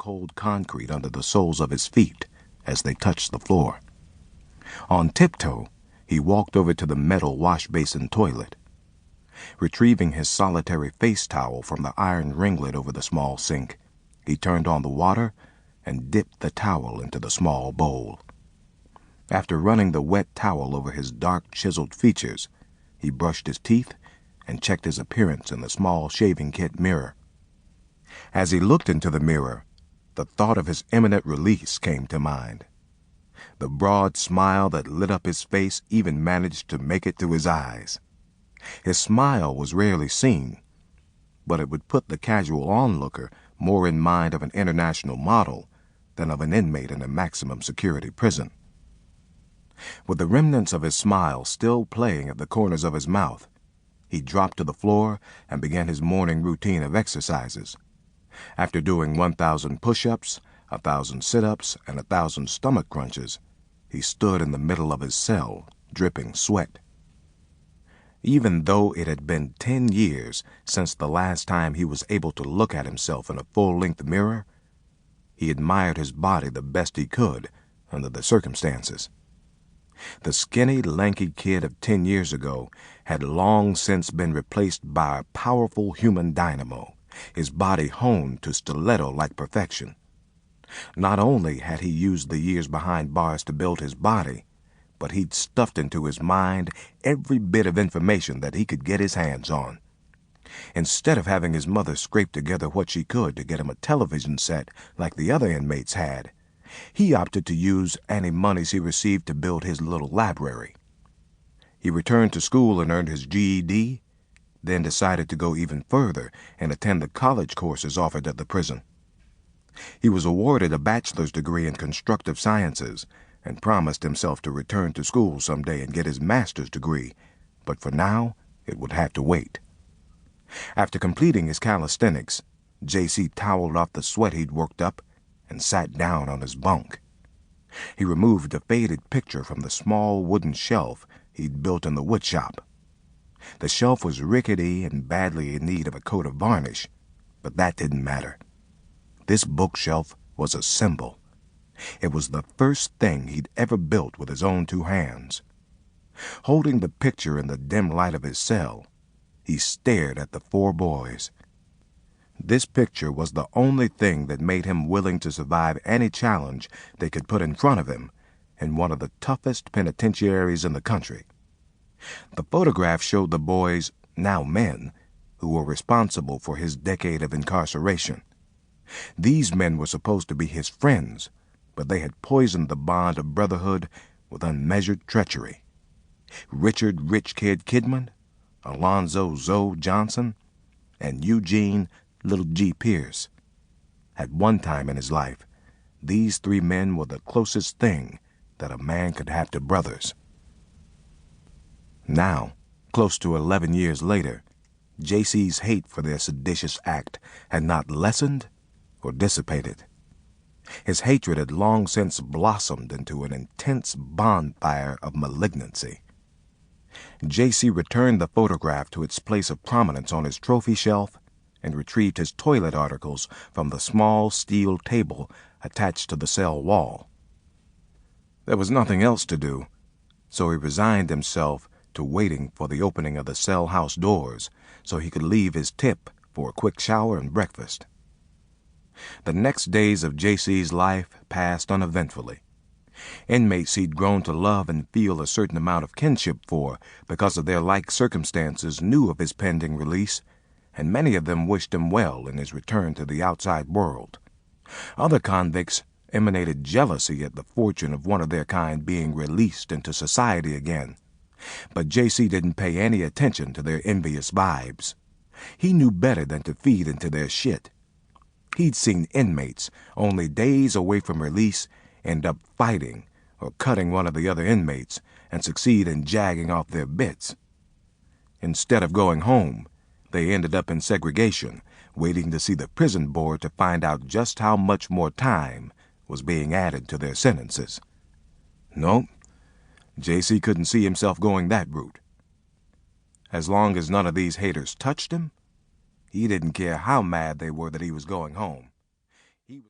cold concrete under the soles of his feet as they touched the floor. On tiptoe, he walked over to the metal wash basin toilet. Retrieving his solitary face towel from the iron ringlet over the small sink, he turned on the water and dipped the towel into the small bowl. After running the wet towel over his dark, chiseled features, he brushed his teeth and checked his appearance in the small shaving kit mirror. As he looked into the mirror, the thought of his imminent release came to mind. The broad smile that lit up his face even managed to make it to his eyes. His smile was rarely seen, but it would put the casual onlooker more in mind of an international model than of an inmate in a maximum security prison. With the remnants of his smile still playing at the corners of his mouth, he dropped to the floor and began his morning routine of exercises. After doing 1,000 push-ups, 1,000 sit-ups, and 1,000 stomach crunches, he stood in the middle of his cell, dripping sweat. Even though it had been 10 years since the last time he was able to look at himself in a full-length mirror, he admired his body the best he could under the circumstances. The skinny, lanky kid of 10 years ago had long since been replaced by a powerful human dynamo, his body honed to stiletto-like perfection. Not only had he used the years behind bars to build his body, but he'd stuffed into his mind every bit of information that he could get his hands on. Instead of having his mother scrape together what she could to get him a television set like the other inmates had, he opted to use any monies he received to build his little library. He returned to school and earned his GED, then decided to go even further and attend the college courses offered at the prison. He was awarded a bachelor's degree in constructive sciences and promised himself to return to school someday and get his master's degree, but for now it would have to wait. After completing his calisthenics, J.C. toweled off the sweat he'd worked up and sat down on his bunk. He removed a faded picture from the small wooden shelf he'd built in the woodshop. The shelf was rickety and badly in need of a coat of varnish, but that didn't matter. This bookshelf was a symbol. It was the first thing he'd ever built with his own 2 hands. Holding the picture in the dim light of his cell, he stared at the 4 boys. This picture was the only thing that made him willing to survive any challenge they could put in front of him in one of the toughest penitentiaries in the country. The photograph showed the boys, now men, who were responsible for his decade of incarceration. These men were supposed to be his friends, but they had poisoned the bond of brotherhood with unmeasured treachery. Richard Rich Kid Kidman, Alonzo Zoe Johnson, and Eugene Little G. Pierce. At one time in his life, these 3 men were the closest thing that a man could have to brothers. Now, close to 11 years later, J.C.'s hate for their seditious act had not lessened or dissipated. His hatred had long since blossomed into an intense bonfire of malignancy. J.C. returned the photograph to its place of prominence on his trophy shelf and retrieved his toilet articles from the small steel table attached to the cell wall. There was nothing else to do, so he resigned himself to waiting for the opening of the cell house doors so he could leave his tip for a quick shower and breakfast. The next days of J.C.'s life passed uneventfully. Inmates he'd grown to love and feel a certain amount of kinship for because of their like circumstances knew of his pending release, and many of them wished him well in his return to the outside world. Other convicts emanated jealousy at the fortune of one of their kind being released into society again, but J.C. didn't pay any attention to their envious vibes. He knew better than to feed into their shit. He'd seen inmates only days away from release end up fighting or cutting one of the other inmates and succeed in jagging off their bits. Instead of going home, they ended up in segregation, waiting to see the prison board to find out just how much more time was being added to their sentences. Nope, J.C. couldn't see himself going that route. As long as none of these haters touched him, he didn't care how mad they were that he was going home.